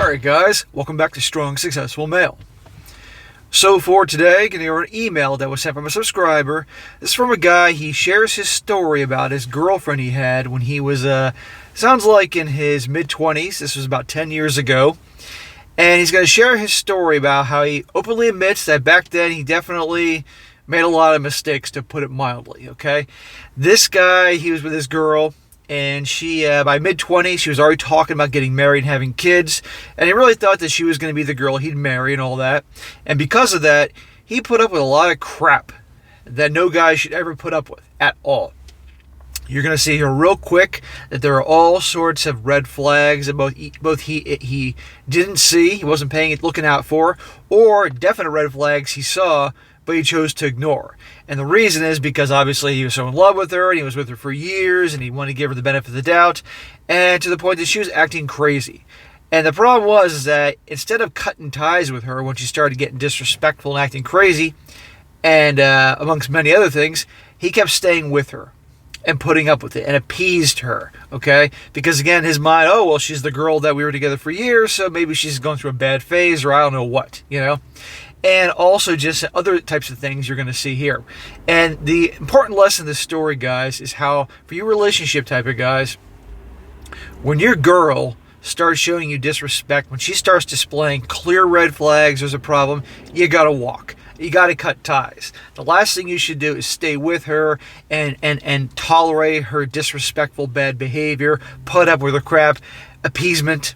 Alright guys, welcome back to Strong Successful Male. So for today, getting over an email that was sent from a subscriber. This is from a guy. He shares his story about his girlfriend he had when he was, sounds like in his mid-20s. This was about 10 years ago. And he's going to share his story about how he openly admits that back then he definitely made a lot of mistakes, to put it mildly, okay? This guy, he was with his girl. And she, by mid-20s, she was already talking about getting married and having kids. And he really thought that she was going to be the girl he'd marry and all that. And because of that, he put up with a lot of crap that no guy should ever put up with at all. You're going to see here real quick that there are all sorts of red flags that both he didn't see, he wasn't looking out for, or definite red flags he saw, but he chose to ignore. And the reason is because obviously he was so in love with her, and he was with her for years, and he wanted to give her the benefit of the doubt, and to the point that she was acting crazy. And the problem was that instead of cutting ties with her when she started getting disrespectful and acting crazy, and amongst many other things, he kept staying with her and putting up with it and appeased her, okay? Because again, his mind, oh, well, she's the girl that we were together for years, so maybe she's going through a bad phase, or I don't know what, you know? And also just other types of things you're going to see here. And the important lesson in this story, guys, is how, for you relationship type of guys, when your girl starts showing you disrespect, when she starts displaying clear red flags, there's a problem, you got to walk. You got to cut ties. The last thing you should do is stay with her and tolerate her disrespectful bad behavior, put up with her crap, appeasement,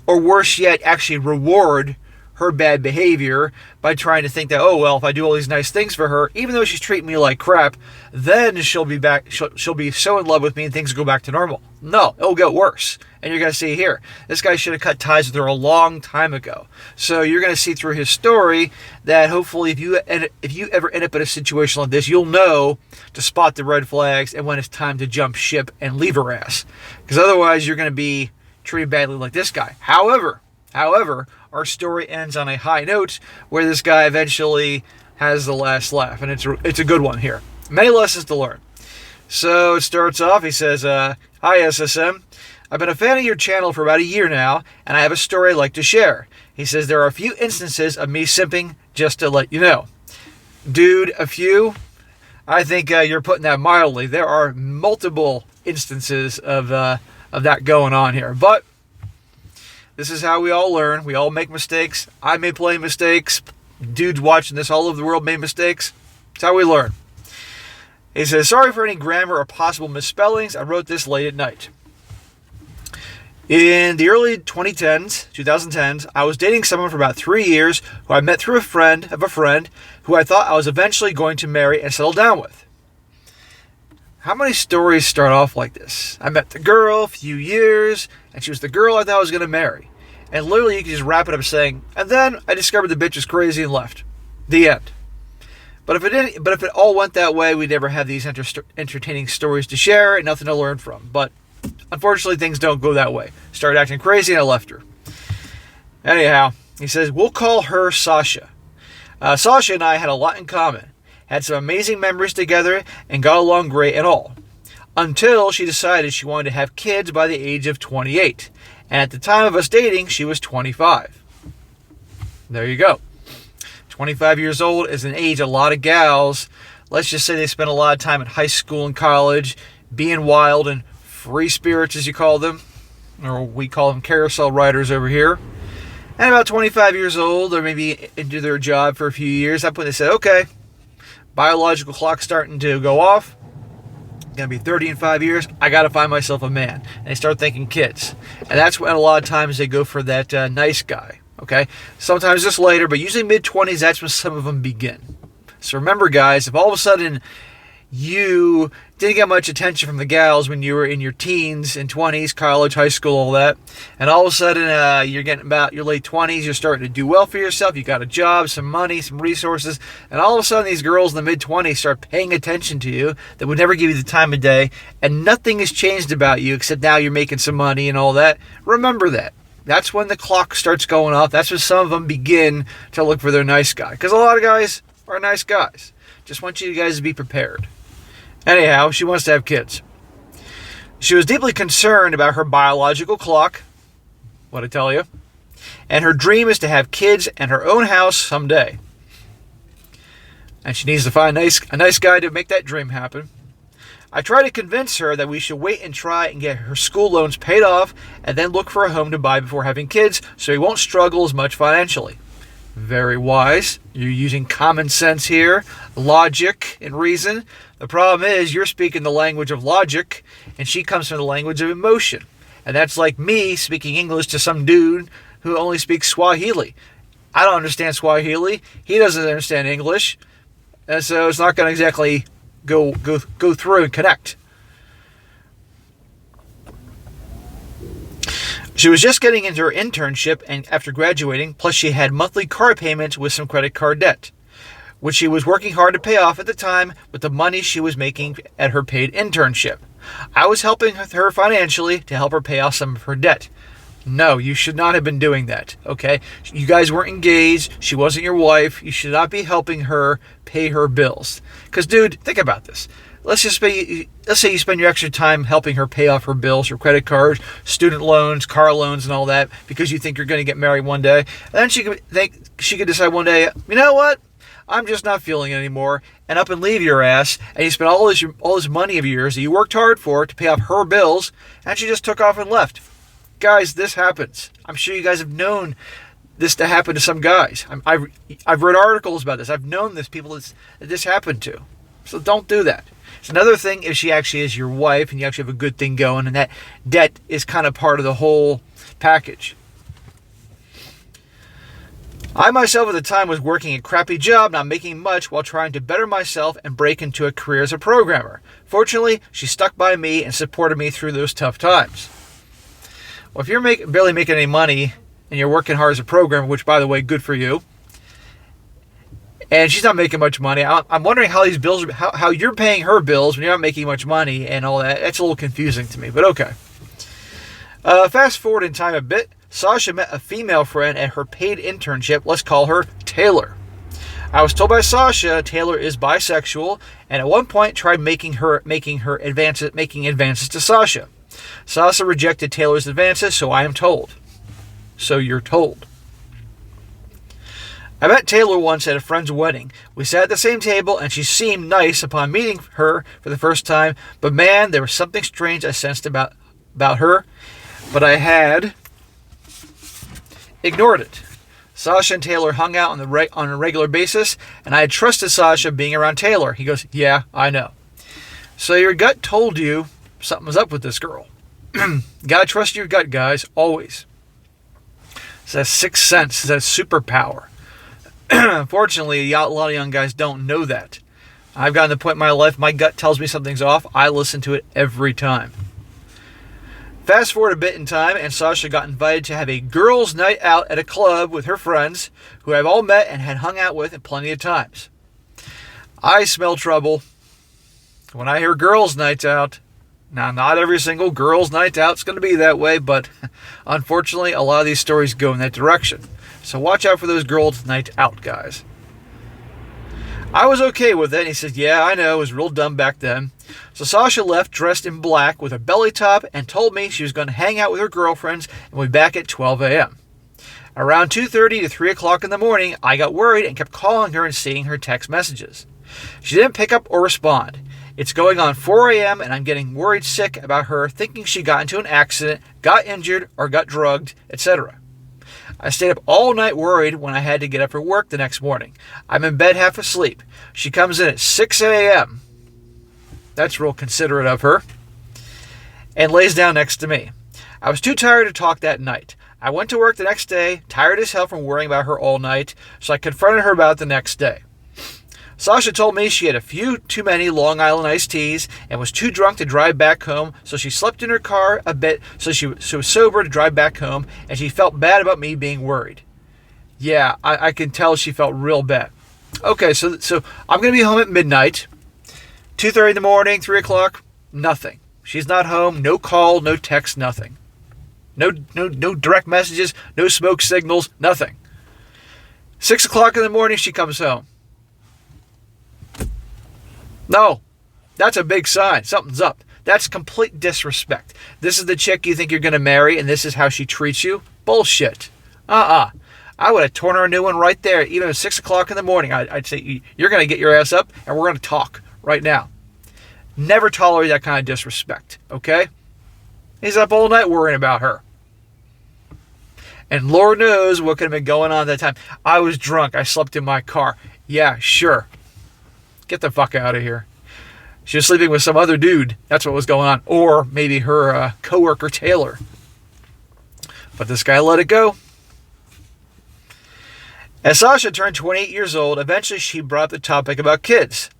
or worse yet, actually reward her bad behavior by trying to think that, oh, well, if I do all these nice things for her, even though she's treating me like crap, then she'll be back, she'll be so in love with me and things will go back to normal. No, it'll get worse. And you're going to see here, this guy should have cut ties with her a long time ago. So you're going to see through his story that hopefully if you ever end up in a situation like this, you'll know to spot the red flags and when it's time to jump ship and leave her ass. Because otherwise you're going to be treated badly like this guy. However, our story ends on a high note where this guy eventually has the last laugh, and it's a good one here. Many lessons to learn. So it starts off, he says, Hi SSM, I've been a fan of your channel for about a year now, and I have a story I'd like to share. He says, there are a few instances of me simping, just to let you know. Dude, a few? I think you're putting that mildly. There are multiple instances of that going on here, but this is how we all learn. We all make mistakes. I may play mistakes. Dudes watching this all over the world made mistakes. It's how we learn. He says, sorry for any grammar or possible misspellings. I wrote this late at night. In the early 2010s, I was dating someone for about 3 years who I met through a friend who I thought I was eventually going to marry and settle down with. How many stories start off like this? I met the girl, a few years, and she was the girl I thought I was going to marry. And literally you can just wrap it up saying, and then I discovered the bitch was crazy and left. The end. But if it all went that way, we'd never have these entertaining stories to share and nothing to learn from. But unfortunately, things don't go that way. Started acting crazy and I left her. Anyhow, he says, we'll call her Sasha. Sasha and I had a lot in common. Had some amazing memories together and got along great and all. Until she decided she wanted to have kids by the age of 28. And at the time of us dating, she was 25. There you go. 25 years old is an age a lot of gals, let's just say they spent a lot of time in high school and college, being wild and free spirits as you call them, or we call them carousel riders over here. And about 25 years old, or maybe into their job for a few years, that's when they said, okay, biological clock starting to go off. Going to be 30 in 5 years. I got to find myself a man. And they start thinking kids. And that's when a lot of times they go for that nice guy. Okay? Sometimes just later, but usually mid-20s, that's when some of them begin. So remember, guys, if all of a sudden you didn't get much attention from the gals when you were in your teens and 20s, college, high school, all that, and all of a sudden you're getting about your late 20s, you're starting to do well for yourself, you got a job, some money, some resources, and all of a sudden these girls in the mid-20s start paying attention to you that would never give you the time of day, and nothing has changed about you except now you're making some money and all that. Remember that. That's when the clock starts going off. That's when some of them begin to look for their nice guy, because a lot of guys are nice guys. Just want you guys to be prepared. Anyhow, she wants to have kids. She was deeply concerned about her biological clock. What'd I tell you? And her dream is to have kids and her own house someday. And she needs to find a nice guy to make that dream happen. I try to convince her that we should wait and try and get her school loans paid off and then look for a home to buy before having kids so he won't struggle as much financially. Very wise. You're using common sense here, logic and reason. The problem is you're speaking the language of logic and she comes from the language of emotion. And that's like me speaking English to some dude who only speaks Swahili. I don't understand Swahili. He doesn't understand English. And so it's not going to exactly go through and connect. She was just getting into her internship and after graduating, plus she had monthly car payments with some credit card debt, which she was working hard to pay off at the time with the money she was making at her paid internship. I was helping her financially to help her pay off some of her debt. No, you should not have been doing that, okay? You guys weren't engaged. She wasn't your wife. You should not be helping her pay her bills. Because, dude, think about this. Let's say you spend your extra time helping her pay off her bills, her credit cards, student loans, car loans, and all that because you think you're going to get married one day. And then she could decide one day, you know what? I'm just not feeling it anymore, and up and leave your ass. And you spent all this money of yours that you worked hard for to pay off her bills, and she just took off and left. Guys, this happens. I'm sure you guys have known this to happen to some guys. I've read articles about this. I've known people that this happened to. So don't do that. It's another thing if she actually is your wife and you actually have a good thing going and that debt is kind of part of the whole package. I myself at the time was working a crappy job, not making much, while trying to better myself and break into a career as a programmer. Fortunately, she stuck by me and supported me through those tough times. Well, if you're barely making any money and you're working hard as a programmer, which, by the way, good for you, and she's not making much money, I'm wondering how these bills, how you're paying her bills when you're not making much money and all that. That's a little confusing to me, but okay. Fast forward in time a bit. Sasha met a female friend at her paid internship. Let's call her Taylor. I was told by Sasha Taylor is bisexual, and at one point tried making advances to Sasha. Sasha rejected Taylor's advances, so I am told. So you're told. I met Taylor once at a friend's wedding. We sat at the same table, and she seemed nice upon meeting her for the first time, but man, there was something strange I sensed about her, but I had ignored it. Sasha and Taylor hung out on a regular basis, and I had trusted Sasha being around Taylor. He goes, yeah, I know. So your gut told you something was up with this girl. Gotta trust your gut, guys, always. It's that sixth sense, it's that superpower. Unfortunately, a lot of young guys don't know that. I've gotten to the point in my life, my gut tells me something's off. I listen to it every time. Fast forward a bit in time, and Sasha got invited to have a girls' night out at a club with her friends, who I've all met and had hung out with plenty of times. I smell trouble. When I hear girls' nights out, now not every single girls' night out is going to be that way, but unfortunately, a lot of these stories go in that direction. So watch out for those girls' night out, guys. I was okay with it, and he said, yeah, I know, it was real dumb back then. So Sasha left dressed in black with a belly top and told me she was going to hang out with her girlfriends and we'll be back at 12 a.m. Around 2:30 to 3 o'clock in the morning, I got worried and kept calling her and seeing her text messages. She didn't pick up or respond. It's going on 4 a.m. and I'm getting worried sick about her, thinking she got into an accident, got injured, or got drugged, etc. I stayed up all night worried when I had to get up for work the next morning. I'm in bed half asleep. She comes in at 6 a.m. That's real considerate of her. And lays down next to me. I was too tired to talk that night. I went to work the next day, tired as hell from worrying about her all night, so I confronted her about it the next day. Sasha told me she had a few too many Long Island iced teas and was too drunk to drive back home, so she slept in her car a bit so she was sober to drive back home, and she felt bad about me being worried. Yeah, I can tell she felt real bad. Okay, so I'm going to be home at midnight, 2:30 in the morning, 3 o'clock, nothing. She's not home, no call, no text, nothing. No direct messages, no smoke signals, nothing. 6 o'clock in the morning, she comes home. No, that's a big sign. Something's up. That's complete disrespect. This is the chick you think you're going to marry, and this is how she treats you? Bullshit. I would have torn her a new one right there, even at 6 o'clock in the morning. I'd say, you're going to get your ass up, and we're going to talk right now. Never tolerate that kind of disrespect, okay? He's up all night worrying about her. And Lord knows what could have been going on at that time. I was drunk. I slept in my car. Yeah, sure. Get the fuck out of here. She was sleeping with some other dude. That's what was going on. Or maybe her coworker, Taylor. But this guy let it go. As Sasha turned 28 years old, eventually she brought up the topic about kids.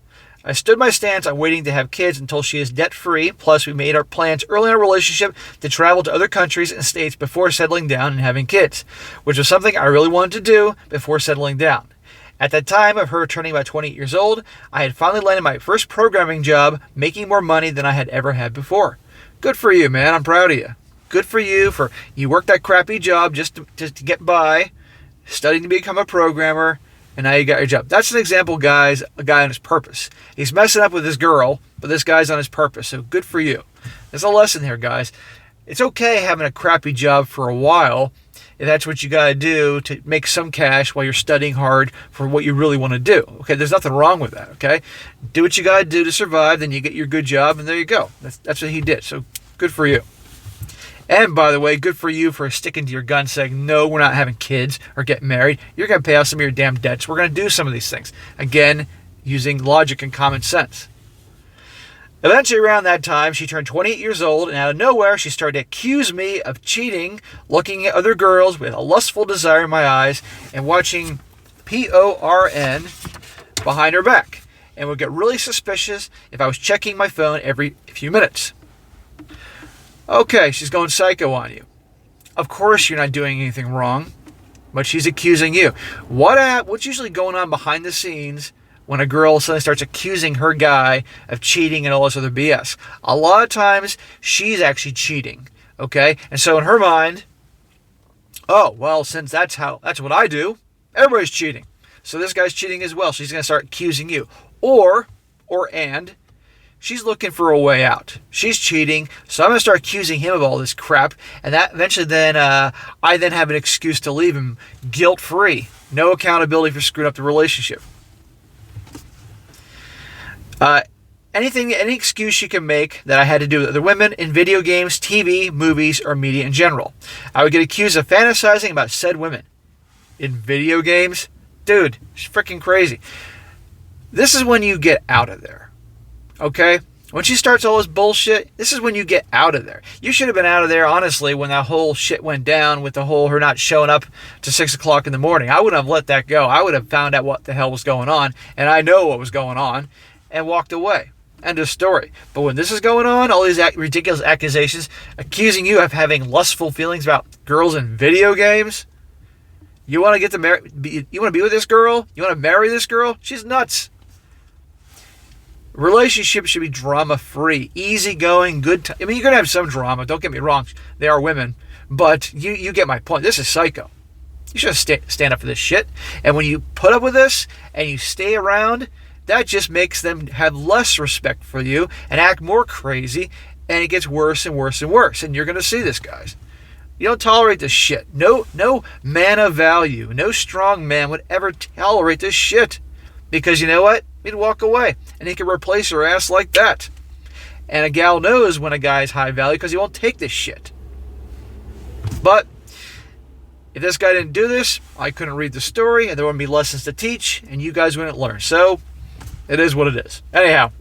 I stood my stance on waiting to have kids until she is debt-free, plus we made our plans early in our relationship to travel to other countries and states before settling down and having kids, which was something I really wanted to do before settling down. At that time of her turning about 28 years old, I had finally landed my first programming job, making more money than I had ever had before. Good for you, man. I'm proud of you. Good for you for you worked that crappy job just to get by, studying to become a programmer, and now you got your job. That's an example, guys, a guy on his purpose. He's messing up with his girl, but this guy's on his purpose, so good for you. There's a lesson here, guys. It's okay having a crappy job for a while if that's what you got to do to make some cash while you're studying hard for what you really want to do. Okay, there's nothing wrong with that, okay? Do what you got to do to survive, then you get your good job, and there you go. That's what he did, so good for you. And by the way, good for you for sticking to your gun, saying, no, we're not having kids or getting married. You're going to pay off some of your damn debts. We're going to do some of these things. Again, using logic and common sense. Eventually, around that time, she turned 28 years old, and out of nowhere, she started to accuse me of cheating, looking at other girls with a lustful desire in my eyes, and watching porn behind her back, and would get really suspicious if I was checking my phone every few minutes. Okay, she's going psycho on you. Of course you're not doing anything wrong, but she's accusing you. What's usually going on behind the scenes when a girl suddenly starts accusing her guy of cheating and all this other BS? A lot of times, she's actually cheating, okay? And so in her mind, oh, well, since that's what I do, everybody's cheating. So this guy's cheating as well. She's going to start accusing you. And she's looking for a way out. She's cheating, so I'm going to start accusing him of all this crap, and that eventually then, I then have an excuse to leave him guilt-free. No accountability for screwing up the relationship. Any excuse she can make that I had to do with other women in video games, TV, movies, or media in general. I would get accused of fantasizing about said women. In video games? Dude, it's freaking crazy. This is when you get out of there. Okay? When she starts all this bullshit, this is when you get out of there. You should have been out of there, honestly, when that whole shit went down with the whole her not showing up to 6 o'clock in the morning. I wouldn't have let that go. I would have found out what the hell was going on, and I know what was going on, and walked away. End of story. But when this is going on, all these ridiculous accusations, accusing you of having lustful feelings about girls in video games, you want to you want to be with this girl? You want to marry this girl? She's nuts. Relationships should be drama-free, easygoing, good. I mean, you're going to have some drama. Don't get me wrong. They are women. But you get my point. This is psycho. You should stand up for this shit. And when you put up with this and you stay around, that just makes them have less respect for you and act more crazy. And it gets worse and worse and worse. And you're going to see this, guys. You don't tolerate this shit. No man of value, no strong man would ever tolerate this shit. Because you know what? He'd walk away, and he could replace her ass like that. And a gal knows when a guy is high value because he won't take this shit. But if this guy didn't do this, I couldn't read the story, and there wouldn't be lessons to teach, and you guys wouldn't learn. So, it is what it is. Anyhow,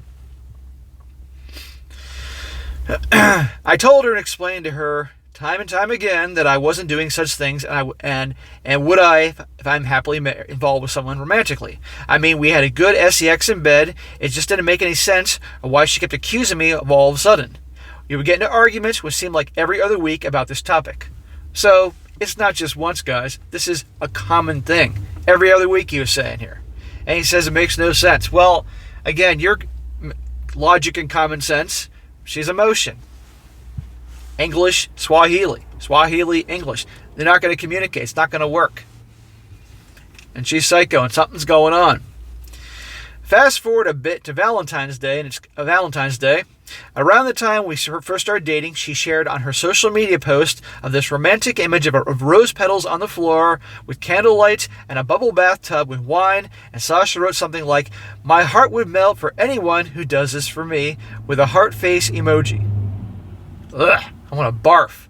I told her and explained to her time and time again that I wasn't doing such things, and would I if I'm happily involved with someone romantically. I mean, we had a good sex in bed. It just didn't make any sense of why she kept accusing me of all of a sudden. We would get into arguments, which seemed like every other week, about this topic. So, it's not just once, guys. This is a common thing. Every other week, he was saying here. And he says it makes no sense. Well, again, your logic and common sense, she's emotion. English, Swahili, English. They're not going to communicate. It's not going to work. And she's psycho, and something's going on. Fast forward a bit to Valentine's Day, and it's Valentine's Day, Around the time we first started dating, she shared on her social media post of this romantic image of rose petals on the floor with candlelight and a bubble bathtub with wine, and Sasha wrote something like, "My heart would melt for anyone who does this for me," with a heart face emoji. Ugh, I want to barf.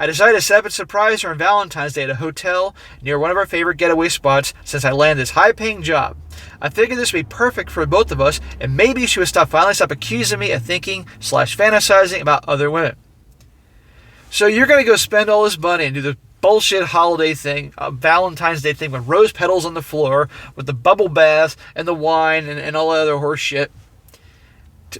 I decided to set up and surprise her on Valentine's Day at a hotel near one of our favorite getaway spots since I landed this high-paying job. I figured this would be perfect for both of us, and maybe she would finally stop accusing me of thinking/fantasizing about other women. So you're going to go spend all this money and do the bullshit holiday thing, a Valentine's Day thing with rose petals on the floor, with the bubble bath and the wine and all that other horse shit.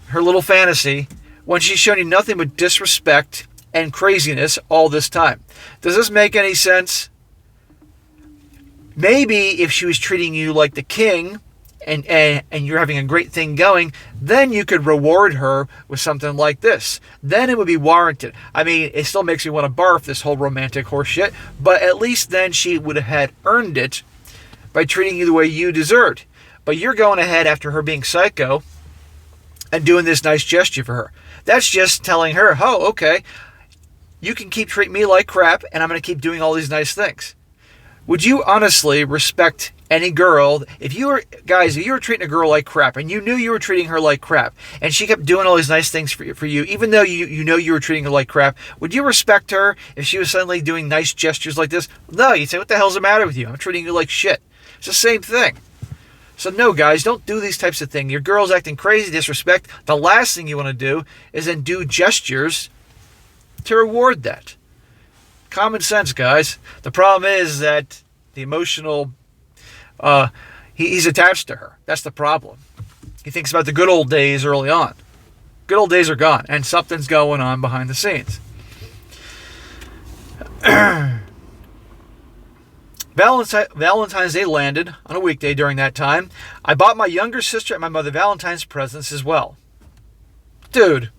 Her little fantasy, when she's shown you nothing but disrespect and craziness all this time. Does this make any sense? Maybe if she was treating you like the king and you're having a great thing going, then you could reward her with something like this. Then it would be warranted. I mean, it still makes me want to barf, this whole romantic horse shit, but at least then she would have had earned it by treating you the way you deserved. But you're going ahead after her being psycho and doing this nice gesture for her. That's just telling her, oh, okay, you can keep treating me like crap, and I'm going to keep doing all these nice things. Would you honestly respect any girl, if you were treating a girl like crap, and you knew you were treating her like crap, and she kept doing all these nice things for you, even though you know you were treating her like crap, would you respect her if she was suddenly doing nice gestures like this? No, you'd say, what the hell's the matter with you? I'm treating you like shit. It's the same thing. So no, guys, don't do these types of things. Your girl's acting crazy, disrespect. The last thing you want to do is then do gestures to reward that. Common sense, guys. The problem is that the emotional, he's attached to her. That's the problem. He thinks about the good old days early on. Good old days are gone, and something's going on behind the scenes. Valentine's Day landed on a weekday during that time. I bought my younger sister and my mother Valentine's presents as well. Dude,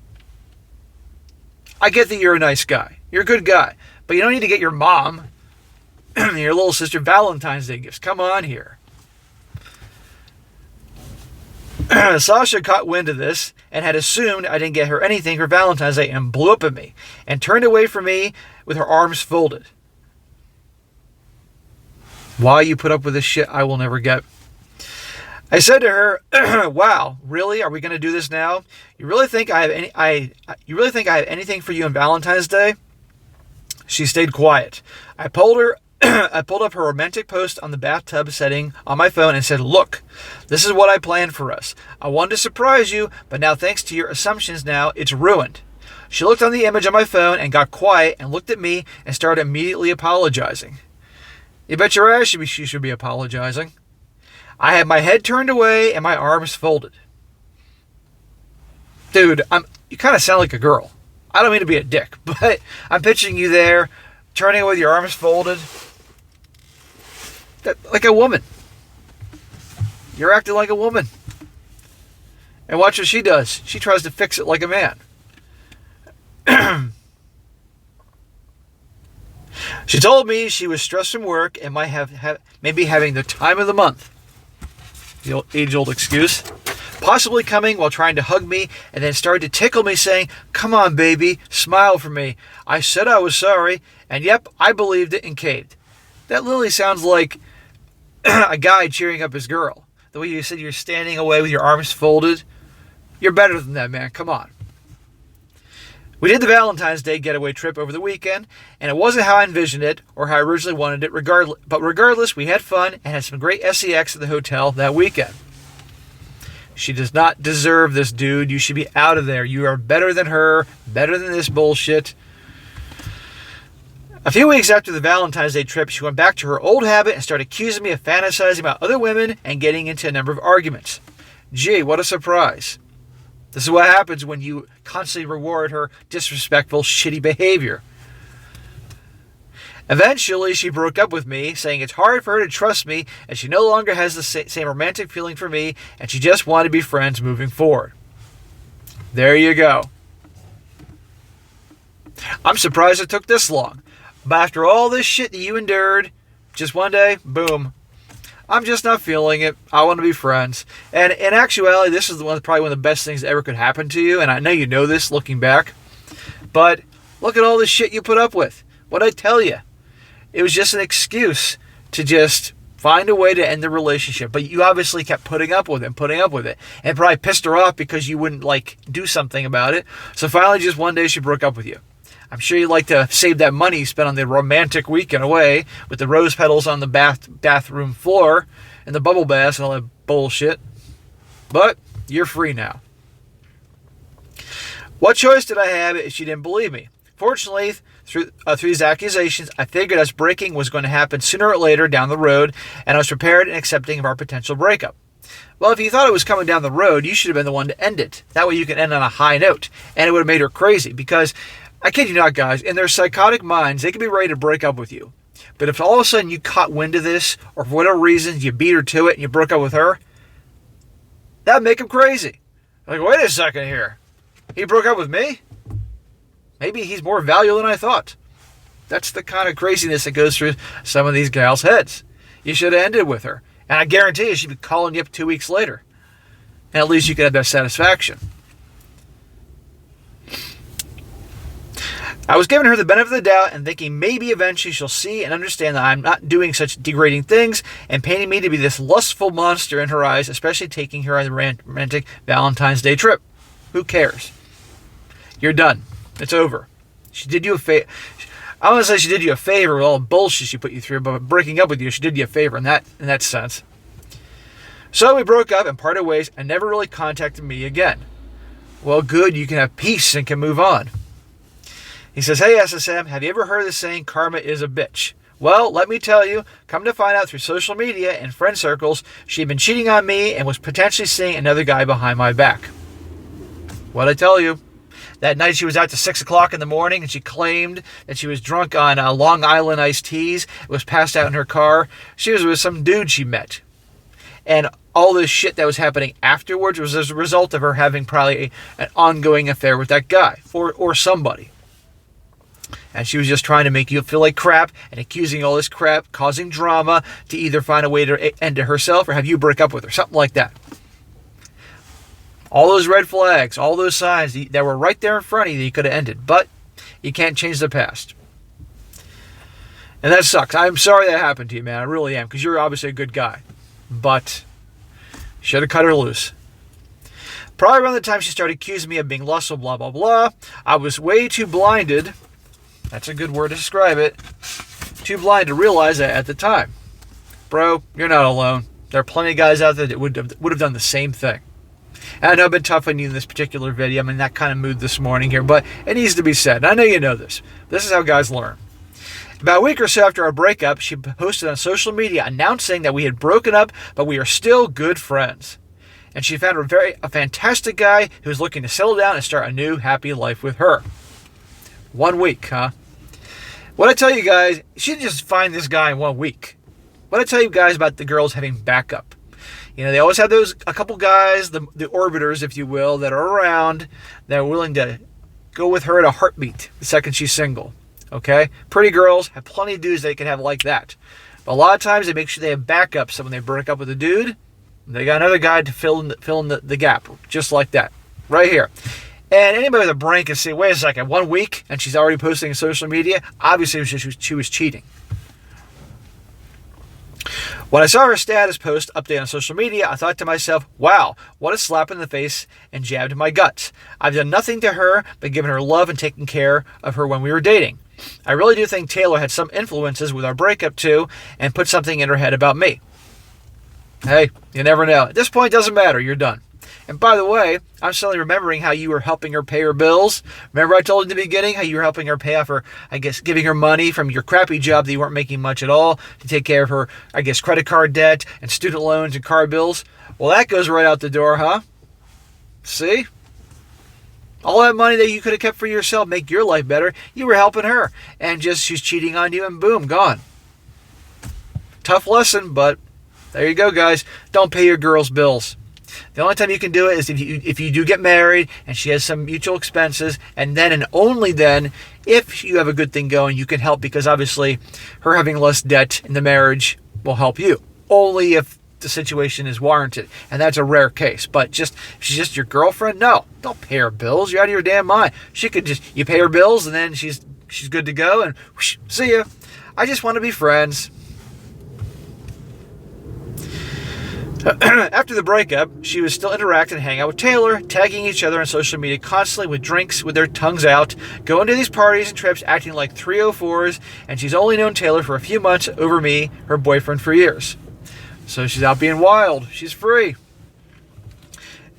I get that you're a nice guy. You're a good guy. But you don't need to get your mom and your little sister Valentine's Day gifts. Come on here. Sasha caught wind of this and had assumed I didn't get her anything for Valentine's Day and blew up at me and turned away from me with her arms folded. Why you put up with this shit I will never get. I said to her, "Wow, really? Are we going to do this now? You really think I have anything for you on Valentine's Day?" She stayed quiet. I pulled up her romantic post on the bathtub setting on my phone and said, "Look, this is what I planned for us. I wanted to surprise you, but now thanks to your assumptions now, it's ruined." She looked on the image on my phone and got quiet and looked at me and started immediately apologizing. You bet your ass she should be apologizing. I had my head turned away and my arms folded. Dude, you kind of sound like a girl. I don't mean to be a dick, but I'm picturing you there, turning away with your arms folded. Like a woman. You're acting like a woman. And watch what she does. She tries to fix it like a man. She told me she was stressed from work and might maybe having the time of the month. The age-old excuse. Possibly coming while trying to hug me and then started to tickle me saying, "Come on, baby, smile for me." I said I was sorry, and yep, I believed it and caved. That literally sounds like a guy cheering up his girl. The way you said you're standing away with your arms folded. You're better than that, man. Come on. We did the Valentine's Day getaway trip over the weekend, and it wasn't how I envisioned it or how I originally wanted it. Regardless, we had fun and had some great sex at the hotel that weekend. She does not deserve this, dude. You should be out of there. You are better than her, better than this bullshit. A few weeks after the Valentine's Day trip, she went back to her old habit and started accusing me of fantasizing about other women and getting into a number of arguments. Gee, what a surprise. This is what happens when you constantly reward her disrespectful, shitty behavior. Eventually, she broke up with me, saying it's hard for her to trust me and she no longer has the same romantic feeling for me and she just wanted to be friends moving forward. There you go. I'm surprised it took this long. But after all this shit that you endured, just one day, boom, I'm just not feeling it. I want to be friends. And in actuality, this is probably one of the best things that ever could happen to you. And I know you know this looking back. But look at all the shit you put up with. What'd I tell you? It was just an excuse to just find a way to end the relationship. But you obviously kept putting up with it. And probably pissed her off because you wouldn't, do something about it. So finally, just one day, she broke up with you. I'm sure you'd like to save that money you spent on the romantic weekend away with the rose petals on the bathroom floor and the bubble baths and all that bullshit. But you're free now. What choice did I have if she didn't believe me? Fortunately, through these accusations, I figured us breaking was going to happen sooner or later down the road, and I was prepared and accepting of our potential breakup. Well, if you thought it was coming down the road, you should have been the one to end it. That way you can end on a high note, and it would have made her crazy because, I kid you not, guys, in their psychotic minds, they could be ready to break up with you. But if all of a sudden you caught wind of this, or for whatever reason you beat her to it and you broke up with her, that'd make them crazy. Like, wait a second here. He broke up with me? Maybe he's more valuable than I thought. That's the kind of craziness that goes through some of these gals' heads. You should have ended with her. And I guarantee you she'd be calling you up 2 weeks later. And at least you could have that satisfaction. I was giving her the benefit of the doubt and thinking maybe eventually she'll see and understand that I'm not doing such degrading things and painting me to be this lustful monster in her eyes, especially taking her on the romantic Valentine's Day trip. Who cares? You're done. It's over. She did you a favor. I want to say she did you a favor with all the bullshit she put you through, but breaking up with you, she did you a favor in that sense. So we broke up and parted ways and never really contacted me again. Well, good. You can have peace and can move on. He says, hey, SSM, have you ever heard of the saying, karma is a bitch? Well, let me tell you, come to find out through social media and friend circles, she'd been cheating on me and was potentially seeing another guy behind my back. What'd I tell you? That night she was out to 6 o'clock in the morning and she claimed that she was drunk on Long Island iced teas, was passed out in her car. She was with some dude she met. And all this shit that was happening afterwards was as a result of her having probably an ongoing affair with that guy or somebody. And she was just trying to make you feel like crap and accusing all this crap, causing drama to either find a way to end it herself or have you break up with her, something like that. All those red flags, all those signs that were right there in front of you that you could have ended. But you can't change the past. And that sucks. I'm sorry that happened to you, man. I really am, because you're obviously a good guy. But should have cut her loose. Probably around the time she started accusing me of being lustful, blah, blah, blah, I was way too blinded. That's a good word to describe it. Too blind to realize that at the time. Bro, you're not alone. There are plenty of guys out there that would have done the same thing. And I know I've been tough on you in this particular video. I'm in that kind of mood this morning here, but it needs to be said. And I know you know this. This is how guys learn. About a week or so after our breakup, she posted on social media announcing that we had broken up, but we are still good friends. And she found a fantastic guy who was looking to settle down and start a new, happy life with her. 1 week, huh? What I tell you guys, she didn't just find this guy in 1 week. What I tell you guys about the girls having backup. You know, they always have a couple guys, the orbiters, if you will, that are around that are willing to go with her at a heartbeat the second she's single. Okay? Pretty girls have plenty of dudes they can have like that. But a lot of times they make sure they have backup. So when they break up with a dude, they got another guy to fill in the gap. Just like that. Right here. And anybody with a brain can say, wait a second, 1 week and she's already posting on social media? Obviously she was cheating. When I saw her status post update on social media, I thought to myself, wow, what a slap in the face and jab to my guts. I've done nothing to her but given her love and taken care of her when we were dating. I really do think Taylor had some influences with our breakup too and put something in her head about me. Hey, you never know. At this point, it doesn't matter. You're done. And by the way, I'm suddenly remembering how you were helping her pay her bills. Remember I told you in the beginning how you were helping her pay off her, giving her money from your crappy job that you weren't making much at all to take care of her, credit card debt and student loans and car bills? Well, that goes right out the door, huh? See? All that money that you could have kept for yourself, make your life better, you were helping her. And just she's cheating on you and boom, gone. Tough lesson, but there you go, guys. Don't pay your girl's bills. The only time you can do it is if you do get married and she has some mutual expenses, and then and only then, if you have a good thing going, you can help, because obviously her having less debt in the marriage will help you. only if the situation is warranted, and that's a rare case. But if she's just your girlfriend, no, don't pay her bills. You're out of your damn mind. You pay her bills, and then she's good to go, and whoosh, see ya. I just want to be friends. After the breakup, she was still interacting and hanging out with Taylor, tagging each other on social media constantly with drinks with their tongues out, going to these parties and trips acting like 304s, and she's only known Taylor for a few months over me, her boyfriend, for years. So she's out being wild. She's free.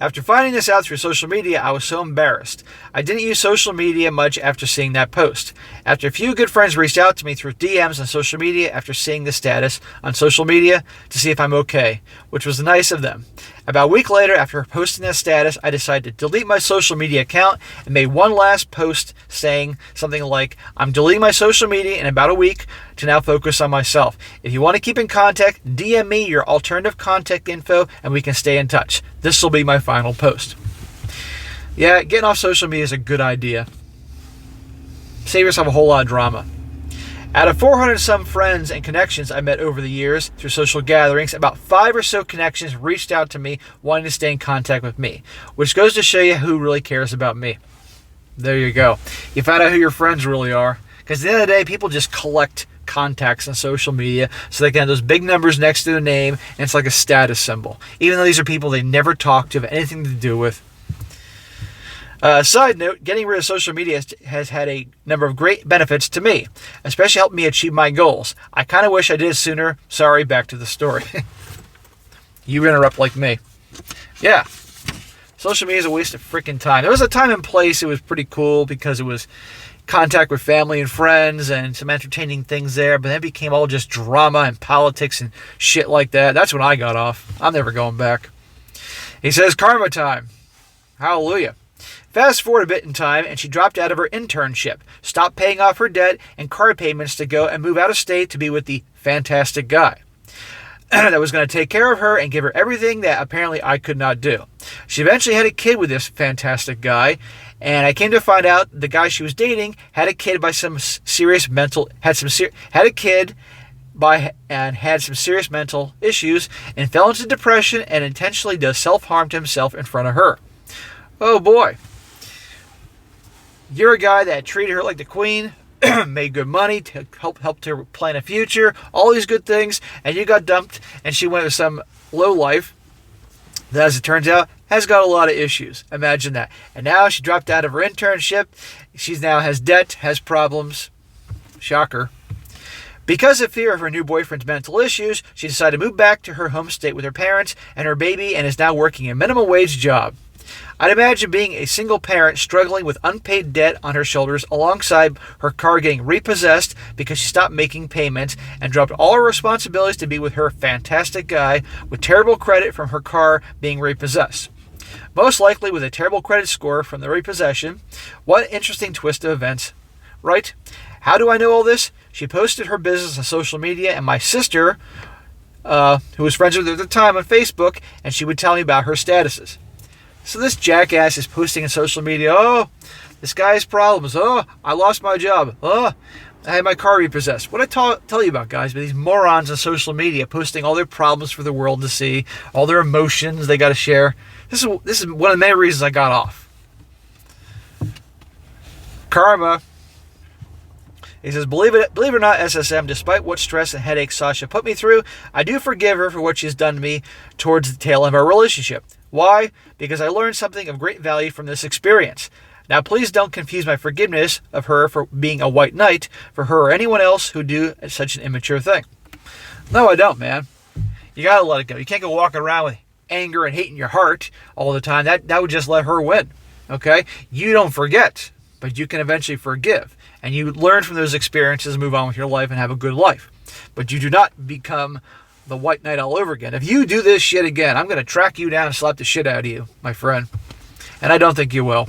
After finding this out through social media, I was so embarrassed. I didn't use social media much after seeing that post. After a few good friends reached out to me through DMs on social media after seeing the status on social media to see if I'm okay, which was nice of them. About a week later, after posting that status, I decided to delete my social media account and made one last post saying something like, I'm deleting my social media in about a week to now focus on myself. If you want to keep in contact, DM me your alternative contact info and we can stay in touch. This will be my final post. Yeah, getting off social media is a good idea. Save yourself a whole lot of drama. Out of 400 some friends and connections I met over the years through social gatherings, about 5 or so connections reached out to me wanting to stay in contact with me, which goes to show you who really cares about me. There you go. You find out who your friends really are. Because at the end of the day, people just collect contacts on social media so they can have those big numbers next to their name, and it's like a status symbol. Even though these are people they never talk to, have anything to do with. Side note, getting rid of social media has had a number of great benefits to me, especially helped me achieve my goals. I kind of wish I did sooner. Sorry, back to the story. You interrupt like me. Yeah. Social media is a waste of freaking time. There was a time and place it was pretty cool because it was contact with family and friends and some entertaining things there, but then it became all just drama and politics and shit like that. That's when I got off. I'm never going back. He says, karma time. Hallelujah. Fast forward a bit in time, and she dropped out of her internship, stopped paying off her debt and car payments to go and move out of state to be with the fantastic guy that was going to take care of her and give her everything that apparently I could not do. She eventually had a kid with this fantastic guy, and I came to find out the guy she was dating had a kid by some serious mental had some serious mental issues and fell into depression and intentionally does self-harm to himself in front of her. Oh boy. You're a guy that treated her like the queen, made good money, helped her plan a future, all these good things, and you got dumped, and she went with some lowlife that, as it turns out, has got a lot of issues. Imagine that. And now she dropped out of her internship. She now has debt, has problems. Shocker. Because of fear of her new boyfriend's mental issues, she decided to move back to her home state with her parents and her baby and is now working a minimum wage job. I'd imagine being a single parent struggling with unpaid debt on her shoulders alongside her car getting repossessed because she stopped making payments and dropped all her responsibilities to be with her fantastic guy with terrible credit from her car being repossessed. Most likely with a terrible credit score from the repossession. What interesting twist of events, right? How do I know all this? She posted her business on social media, and my sister, who was friends with her at the time on Facebook, and she would tell me about her statuses. So this jackass is posting on social media, oh, this guy has problems. Oh, I lost my job. Oh, I had my car repossessed. What I tell you about, guys, but these morons on social media posting all their problems for the world to see, all their emotions they got to share. This is one of the many reasons I got off. Karma. He says, believe it or not, SSM, despite what stress and headaches Sasha put me through, I do forgive her for what she's done to me towards the tail end of our relationship. Why? Because I learned something of great value from this experience. Now, please don't confuse my forgiveness of her for being a white knight for her or anyone else who do such an immature thing. No, I don't, man. You gotta let it go. You can't go walking around with anger and hate in your heart all the time. That would just let her win. Okay? You don't forget, but you can eventually forgive. And you learn from those experiences, move on with your life, and have a good life. But you do not become the white knight all over again. If you do this shit again, I'm going to track you down and slap the shit out of you, my friend. And I don't think you will.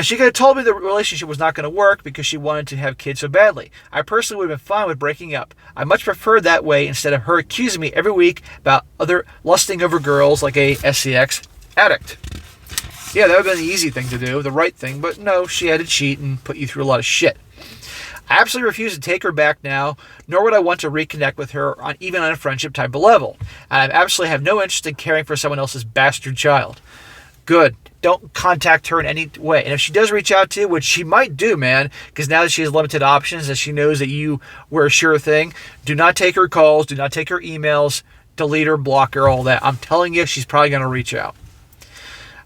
She could have told me the relationship was not going to work because she wanted to have kids so badly. I personally would have been fine with breaking up. I much prefer that way instead of her accusing me every week about other lusting over girls like a SCX addict. Yeah, that would have been the easy thing to do, the right thing, but no, she had to cheat and put you through a lot of shit. I absolutely refuse to take her back now, nor would I want to reconnect with her even on a friendship type of level. And I absolutely have no interest in caring for someone else's bastard child. Good. Don't contact her in any way. And if she does reach out to you, which she might do, man, because now that she has limited options, as she knows that you were a sure thing, do not take her calls, do not take her emails, delete her, block her, all that. I'm telling you, she's probably going to reach out.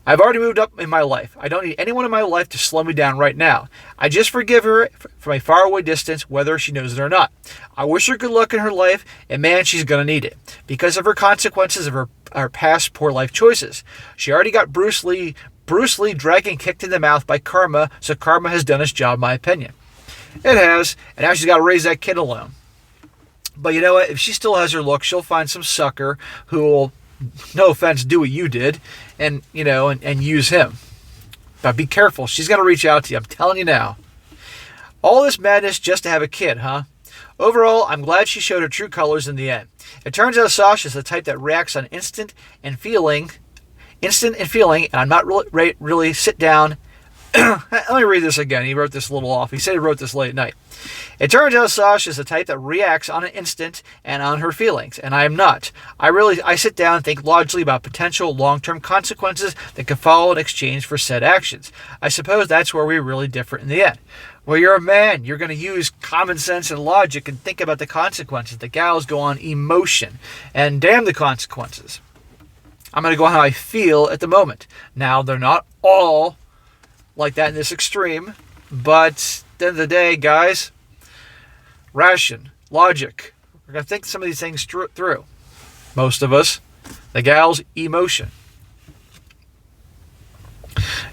I've already moved up in my life. I don't need anyone in my life to slow me down right now. I just forgive her from a faraway distance, whether she knows it or not. I wish her good luck in her life, and man, she's going to need it because of her consequences of her past poor life choices. She already got Bruce Lee dragged and kicked in the mouth by karma, so karma has done its job, in my opinion. It has, and now she's got to raise that kid alone. But you know what? If she still has her look, she'll find some sucker who will, no offense, do what you did, and use him. But be careful. She's going to reach out to you. I'm telling you now. All this madness just to have a kid, huh? Overall, I'm glad she showed her true colors in the end. It turns out Sasha's the type that reacts on instant and feeling, and I'm not really sit down. Let me read this again. He wrote this a little off. He said he wrote this late at night. It turns out Sasha is the type that reacts on an instant and on her feelings, and I am not. I sit down and think logically about potential long-term consequences that could follow in exchange for said actions. I suppose that's where we're really different in the end. Well, you're a man. You're going to use common sense and logic and think about the consequences. The gals go on emotion, and damn the consequences. I'm going to go on how I feel at the moment. Now, they're not all like that in this extreme, but at the end of the day, guys, ration, logic. We're going to think some of these things through. Most of us. The gals, emotion.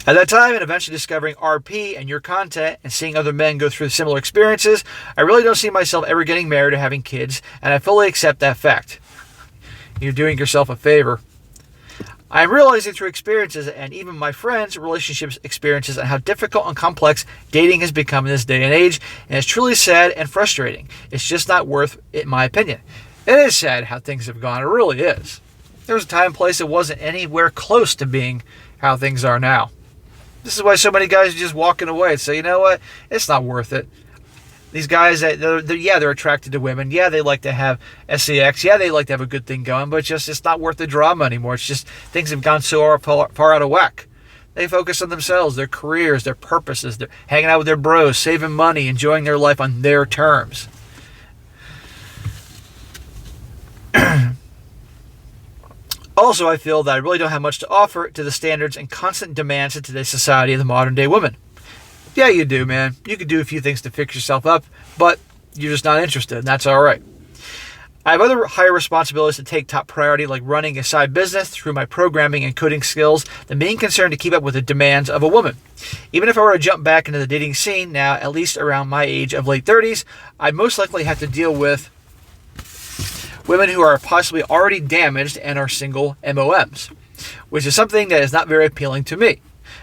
At that time, and eventually discovering RP and your content and seeing other men go through similar experiences, I really don't see myself ever getting married or having kids, and I fully accept that fact. You're doing yourself a favor. I'm realizing through experiences and even my friends' relationships experiences and how difficult and complex dating has become in this day and age, and it's truly sad and frustrating. It's just not worth it, in my opinion. It is sad how things have gone. It really is. There was a time and place that wasn't anywhere close to being how things are now. This is why so many guys are just walking away and say, you know what, it's not worth it. These guys, they're attracted to women. Yeah, they like to have sex. Yeah, they like to have a good thing going, but it's not worth the drama anymore. It's just things have gone so far out of whack. They focus on themselves, their careers, their purposes. They're hanging out with their bros, saving money, enjoying their life on their terms. Also, I feel that I really don't have much to offer to the standards and constant demands of today's society of the modern day woman. Yeah, you do, man. You could do a few things to fix yourself up, but you're just not interested, and that's all right. I have other higher responsibilities to take top priority, like running a side business through my programming and coding skills, than being concerned to keep up with the demands of a woman. Even if I were to jump back into the dating scene now, at least around my age of late 30s, I'd most likely have to deal with women who are possibly already damaged and are single MOMs, which is something that is not very appealing to me.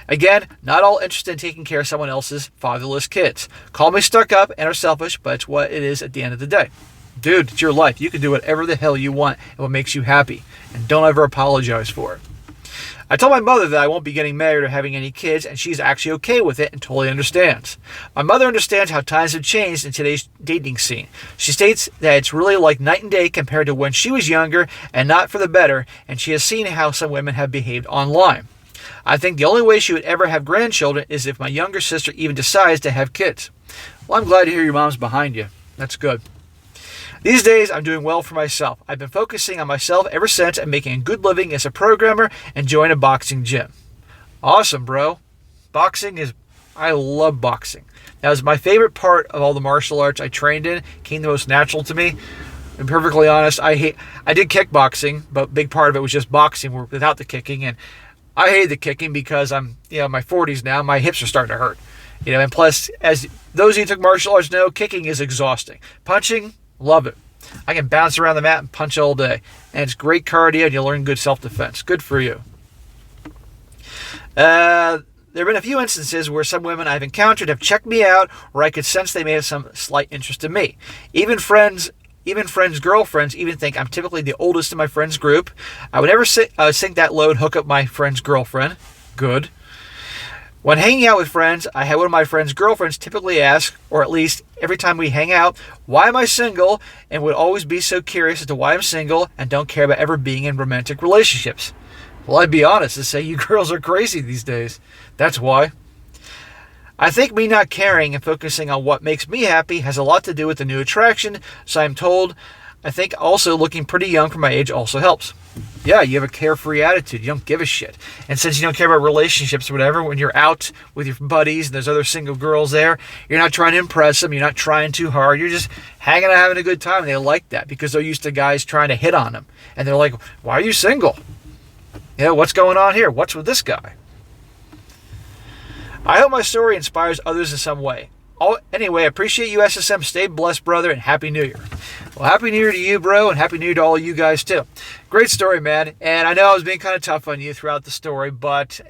Again, not all interested in taking care of someone else's fatherless kids. Call me stuck up and or selfish, but it's what it is at the end of the day. Dude, it's your life. You can do whatever the hell you want and what makes you happy. And don't ever apologize for it. I told my mother that I won't be getting married or having any kids, and she's actually okay with it and totally understands. My mother understands how times have changed in today's dating scene. She states that it's really like night and day compared to when she was younger and not for the better, and she has seen how some women have behaved online. I think the only way she would ever have grandchildren is if my younger sister even decides to have kids. Well, I'm glad to hear your mom's behind you. That's good. These days, I'm doing well for myself. I've been focusing on myself ever since and making a good living as a programmer and join a boxing gym. Awesome, bro. I love boxing. That was my favorite part of all the martial arts I trained in. It came the most natural to me. To be perfectly honest, I did kickboxing, but a big part of it was just boxing without the kicking. And I hate the kicking because I'm, in my 40s now. My hips are starting to hurt. And plus, as those of you who took martial arts know, kicking is exhausting. Punching, love it. I can bounce around the mat and punch all day. And it's great cardio and you learn good self-defense. Good for you. There have been a few instances where some women I've encountered have checked me out or I could sense they may have some slight interest in me. Even friends' girlfriends even think I'm typically the oldest in my friends group. I would never sink that low and hook up my friend's girlfriend. Good. When hanging out with friends, I had one of my friends' girlfriends typically ask, or at least every time we hang out, why am I single? And would always be so curious as to why I'm single and don't care about ever being in romantic relationships. Well, I'd be honest and say you girls are crazy these days. That's why. I think me not caring and focusing on what makes me happy has a lot to do with the new attraction, so I'm told. I think also looking pretty young for my age also helps. Yeah, you have a carefree attitude. You don't give a shit. And since you don't care about relationships or whatever, when you're out with your buddies and there's other single girls there, you're not trying to impress them. You're not trying too hard. You're just hanging out, having a good time. And they like that because they're used to guys trying to hit on them. And they're like, why are you single? You know, what's going on here? What's with this guy? I hope my story inspires others in some way. Anyway, I appreciate you, SSM. Stay blessed, brother, and Happy New Year. Well, Happy New Year to you, bro, and Happy New Year to all you guys, too. Great story, man. And I know I was being kind of tough on you throughout the story, but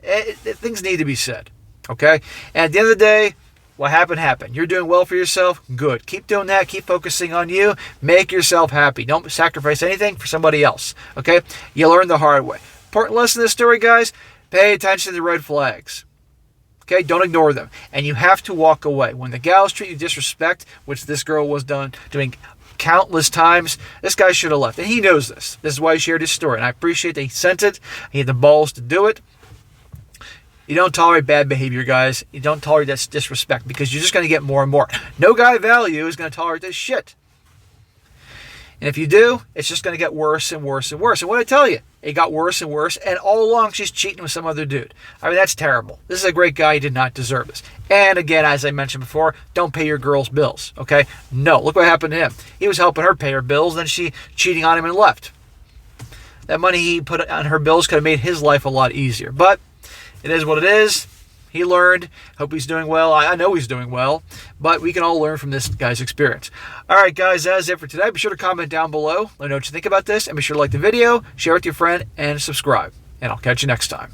things need to be said, okay? And at the end of the day, what happened, happened. You're doing well for yourself? Good. Keep doing that. Keep focusing on you. Make yourself happy. Don't sacrifice anything for somebody else, okay? You learn the hard way. Important lesson in this story, guys, pay attention to the red flags. Okay, don't ignore them. And you have to walk away. When the gals treat you disrespect, which this girl was doing countless times, this guy should have left. And he knows this. This is why he shared his story. And I appreciate that he sent it. He had the balls to do it. You don't tolerate bad behavior, guys. You don't tolerate that disrespect because you're just going to get more and more. No guy value is going to tolerate this shit. And if you do, it's just going to get worse and worse and worse. And what I tell you, it got worse and worse. And all along, she's cheating with some other dude. I mean, that's terrible. This is a great guy. He did not deserve this. And again, as I mentioned before, don't pay your girl's bills. Okay? No. Look what happened to him. He was helping her pay her bills. Then she cheating on him and left. That money he put on her bills could have made his life a lot easier. But it is what it is. He learned. Hope he's doing well. I know he's doing well. But we can all learn from this guy's experience. All right, guys, that's it for today. Be sure to comment down below. Let me know what you think about this. And be sure to like the video, share it with your friend, and subscribe. And I'll catch you next time.